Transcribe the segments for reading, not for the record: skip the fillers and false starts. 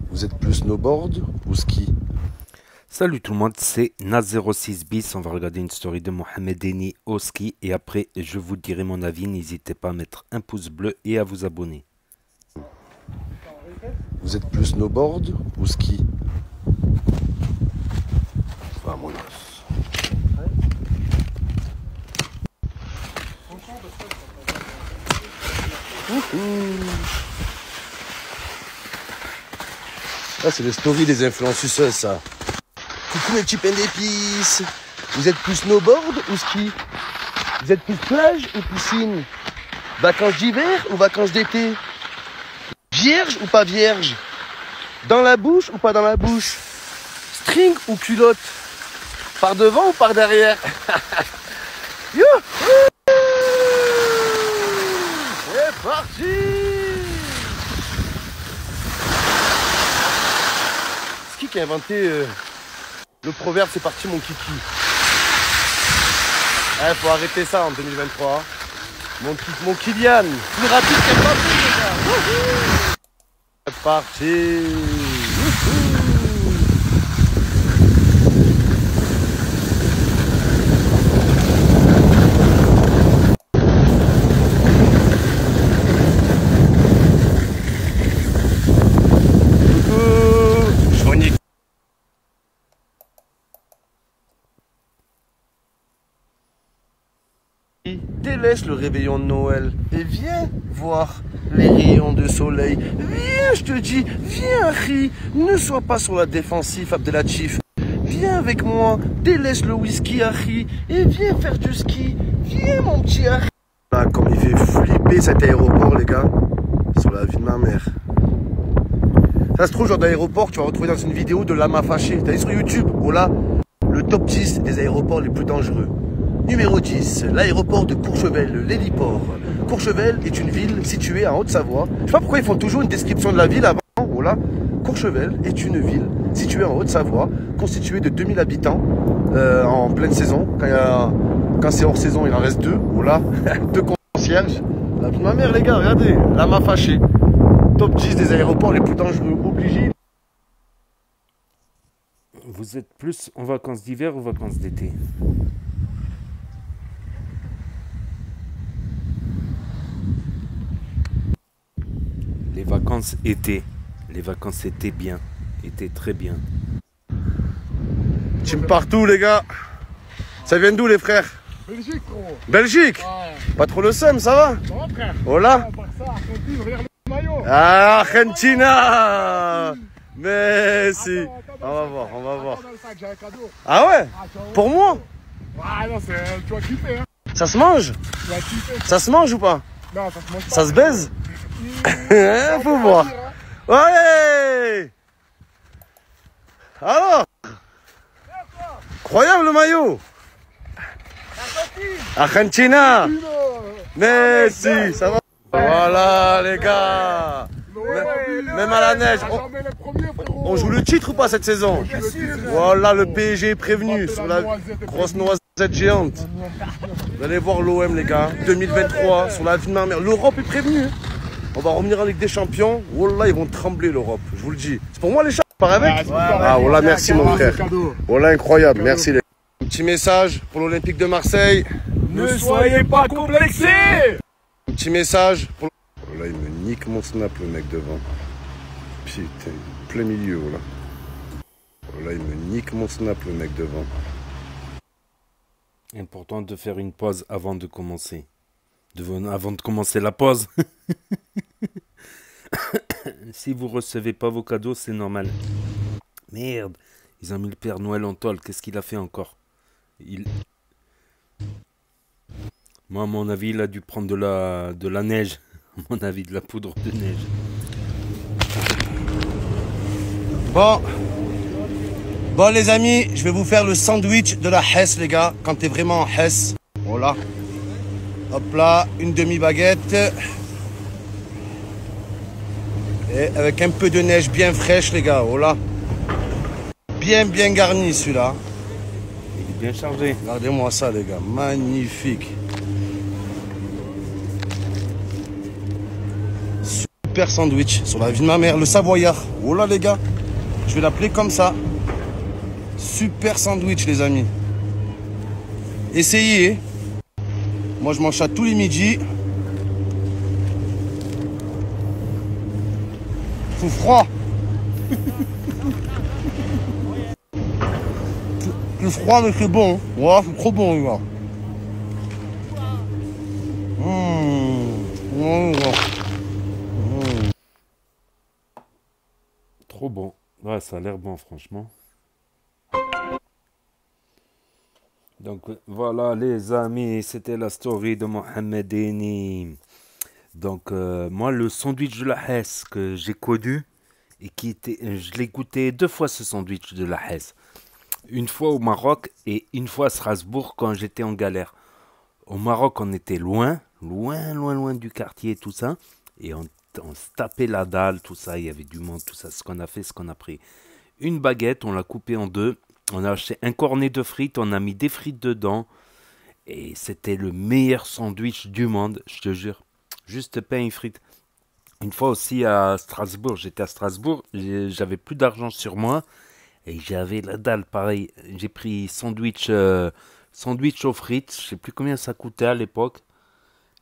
Vous êtes plus snowboard ou ski? Salut tout le monde, c'est Naz06 bis. On va regarder une story de Mohamed Eni au ski et après je vous dirai mon avis. N'hésitez pas à mettre un pouce bleu et à vous abonner. Vous êtes plus snowboard ou ski? Vámonos. Ah, c'est les stories des influenceuses, ça. Coucou mes petits pains d'épices. Vous êtes plus snowboard ou ski? Vous êtes plus plage ou piscine? Vacances d'hiver ou vacances d'été? Vierge ou pas vierge? Dans la bouche ou pas dans la bouche? String ou culotte? Par devant ou par derrière? Yo! C'est parti! C'est qui a inventé le proverbe c'est parti mon kiki? Faut arrêter ça en 2023. Mon Kylian, plus rapide qu'Mbappé les gars. C'est parti. Délaisse le réveillon de Noël et viens voir les rayons de soleil. Viens, je te dis, viens, Harry. Ne sois pas sur la défensive, Abdelatif. Viens avec moi, délaisse le whisky, Harry, et viens faire du ski. Viens, mon petit Harry. Là, comme il fait flipper cet aéroport, les gars, sur la vie de ma mère. Ça se trouve, genre d'aéroport, tu vas retrouver dans une vidéo de Lama Fâché. T'as vu sur YouTube? Oh là, le top 10 des aéroports les plus dangereux. Numéro 10, l'aéroport de Courchevel, l'héliport. Courchevel est une ville située en Haute-Savoie. Je sais pas pourquoi ils font toujours une description de la ville avant. Voilà. Courchevel est une ville située en Haute-Savoie, constituée de 2000 habitants en pleine saison. Quand c'est hors saison, il en reste 2. Voilà. 2 concierges. La vie de ma mère, les gars, regardez. La m'a fâché. Top 10 des aéroports les plus dangereux. Obligé. Vous êtes plus en vacances d'hiver ou vacances d'été? Les vacances été. Les vacances étaient bien. Étaient très bien. Team partout, les gars. Ça vient d'où, les frères? Belgique, gros. Belgique? Ouais. Pas trop le seum, ça va? Ça va, frère? Hola. Ça, Argentine, regarde le maillot. Ah, Argentina. Merci. Attends, On va voir, on va voir. Attends, dans le sac, j'ai un cadeau. Ah ouais? Pour moi? Ah non, tu vas kiffer, hein. Ça se mange? Tu vas kiffer. Ça se mange ou pas? Non, ça se mange pas. Ça se baise? Faut voir. Ouais. Alors? Incroyable le maillot. Argentina. Merci, ça va? Voilà les gars. Même à la neige. On joue le titre ou pas cette saison? Voilà, le PSG est prévenu sur la grosse noisette géante. Vous allez voir l'OM les gars, 2023 sur la vie de ma mère. L'Europe est prévenue. On va revenir en Ligue des Champions. Wallah, ils vont trembler l'Europe, je vous le dis. C'est pour moi les chats, pas avec? Ah wallah, merci mon frère. Wallah, incroyable, merci les gars. Un petit message pour l'Olympique de Marseille. Ne soyez pas complexés. Un petit message pour... Là, il me nique mon snap, le mec devant. Putain, plein milieu, là. Là, il me nique mon snap, le mec devant. Important de faire une pause avant de commencer. Avant de commencer la pause. Si vous recevez pas vos cadeaux, c'est normal. Merde, ils ont mis le Père Noël en tôle. Qu'est-ce qu'il a fait encore? Moi, à mon avis, il a dû prendre de la neige. À mon avis, de la poudre de neige. Bon les amis, je vais vous faire le sandwich de la Hesse les gars, quand t'es vraiment en Hesse. Voilà. Hop là, une demi-baguette. Et avec un peu de neige bien fraîche les gars, voilà. Bien garni celui-là. Il est bien chargé. Regardez-moi ça les gars, magnifique. super sandwich sur la vie de ma mère, le Savoyard. Oh là les gars, je vais l'appeler comme ça. Super sandwich les amis. Essayez. Moi je mange ça tous les midis. Tout froid. Plus froid mais c'est bon. Ouais, c'est trop bon les gars. Trop bon. Ouais, ça a l'air bon, franchement. Donc voilà les amis, c'était la story de Mohamed Eni. Donc moi le sandwich de la Hesse que j'ai connu et qui était, je l'ai goûté 2 fois ce sandwich de la Hesse. Une fois au Maroc et une fois à Strasbourg quand j'étais en galère. Au Maroc on était loin du quartier tout ça et on se tapait la dalle tout ça, il y avait du monde tout ça. Ce qu'on a fait, ce qu'on a pris une baguette, on l'a coupée en deux. On a acheté un cornet de frites, on a mis des frites dedans. Et c'était le meilleur sandwich du monde, je te jure. Juste pain et frites. Une fois aussi à Strasbourg, j'étais à Strasbourg, j'avais plus d'argent sur moi. Et j'avais la dalle, pareil. J'ai pris sandwich aux frites. Je sais plus combien ça coûtait à l'époque.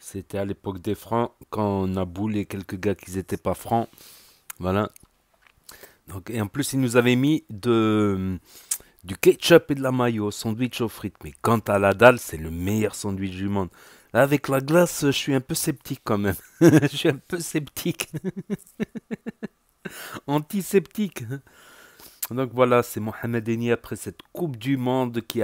C'était à l'époque des francs. Quand on a boulé quelques gars qui n'étaient pas francs. Voilà. Donc, et en plus, ils nous avaient mis du ketchup et de la mayo, sandwich aux frites. Mais quant à la dalle, c'est le meilleur sandwich du monde. Là, avec la glace, je suis un peu sceptique quand même. Je suis un peu sceptique. Antiseptique. Donc voilà, c'est Mohamed Eni après cette Coupe du Monde qui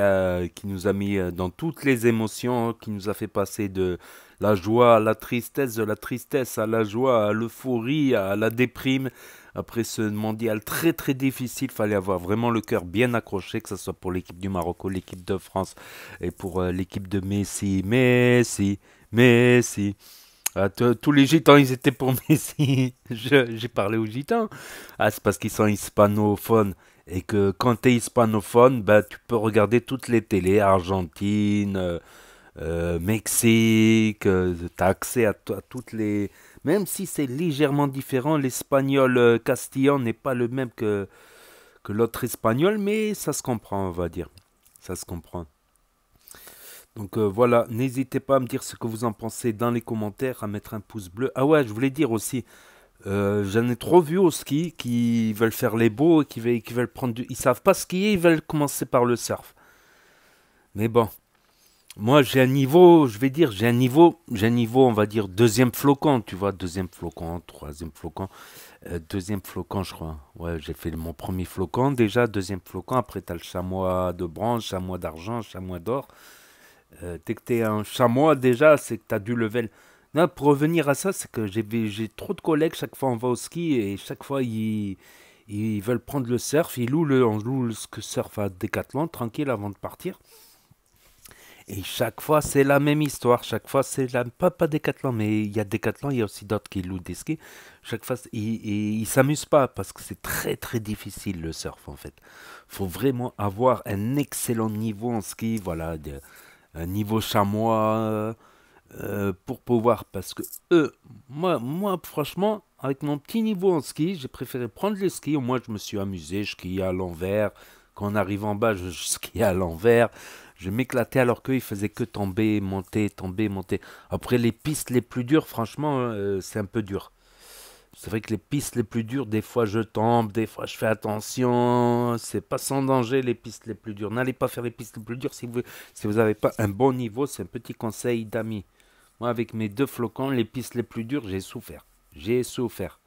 nous a mis dans toutes les émotions, qui nous a fait passer de la joie à la tristesse, de la tristesse à la joie, à l'euphorie, à la déprime. Après ce mondial très très difficile, il fallait avoir vraiment le cœur bien accroché, que ce soit pour l'équipe du Maroc ou l'équipe de France et pour l'équipe de Messi. Messi. Ah, tous les gitans, ils étaient pour Messi. J'ai parlé aux gitans. Ah, c'est parce qu'ils sont hispanophones. Et que quand tu es hispanophone, bah, tu peux regarder toutes les télés, Argentine, Mexique, tu as accès à toutes les... Même si c'est légèrement différent, l'espagnol castillan n'est pas le même que l'autre espagnol, mais ça se comprend, on va dire. Ça se comprend. Donc voilà, n'hésitez pas à me dire ce que vous en pensez dans les commentaires, à mettre un pouce bleu. Ah ouais, je voulais dire aussi, j'en ai trop vu au ski qui veulent faire les beaux et qui veulent prendre du... Ils savent pas skier, ils veulent commencer par le surf. Mais bon, moi j'ai un niveau, je vais dire, j'ai un niveau, on va dire, deuxième flocon, tu vois, deuxième flocon, troisième flocon, deuxième flocon je crois. Ouais, j'ai fait mon premier flocon déjà, deuxième flocon, après tu as le chamois de bronze, chamois d'argent, chamois d'or. Dès que tu es un chamois, déjà, c'est que tu as du level. Non, pour revenir à ça, c'est que j'ai trop de collègues, chaque fois on va au ski et chaque fois ils veulent prendre le surf. On loue le surf à Decathlon, tranquille, avant de partir. Et chaque fois, c'est la même histoire. Chaque fois, c'est pas Decathlon, mais il y a Decathlon, il y a aussi d'autres qui louent des skis. Chaque fois, ils s'amusent pas parce que c'est très très difficile le surf en fait. Faut vraiment avoir un excellent niveau en ski, voilà. Un niveau chamois pour pouvoir, parce que moi franchement avec mon petit niveau en ski, j'ai préféré prendre les skis. Au moins je me suis amusé, je skiais à l'envers, quand on arrive en bas je skiais à l'envers, je m'éclatais alors qu'ils faisaient que tomber, monter, après les pistes les plus dures franchement c'est un peu dur. C'est vrai que les pistes les plus dures, des fois je tombe, des fois je fais attention. C'est pas sans danger les pistes les plus dures. N'allez pas faire les pistes les plus dures si vous n'avez pas un bon niveau. C'est un petit conseil d'amis. Moi avec mes 2 flocons, les pistes les plus dures, j'ai souffert. J'ai souffert.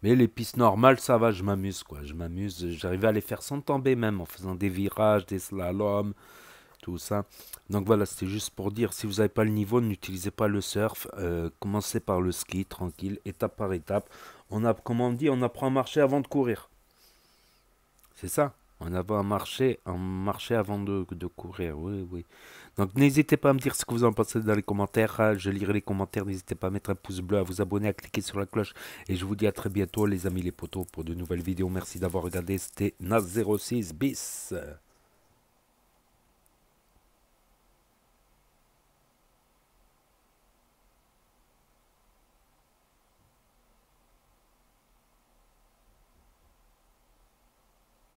Mais les pistes normales, ça va, je m'amuse quoi. Je m'amuse. J'arrive à les faire sans tomber même en faisant des virages, des slaloms. Tout ça. Donc voilà, c'était juste pour dire, si vous n'avez pas le niveau, n'utilisez pas le surf, commencez par le ski, tranquille, étape par étape. Comme on dit, on apprend à marcher avant de courir. C'est ça, on apprend à marcher avant de courir, oui, oui. Donc n'hésitez pas à me dire ce que vous en pensez dans les commentaires, je lirai les commentaires, n'hésitez pas à mettre un pouce bleu, à vous abonner, à cliquer sur la cloche. Et je vous dis à très bientôt les amis les potos pour de nouvelles vidéos. Merci d'avoir regardé, c'était Naz06 bis.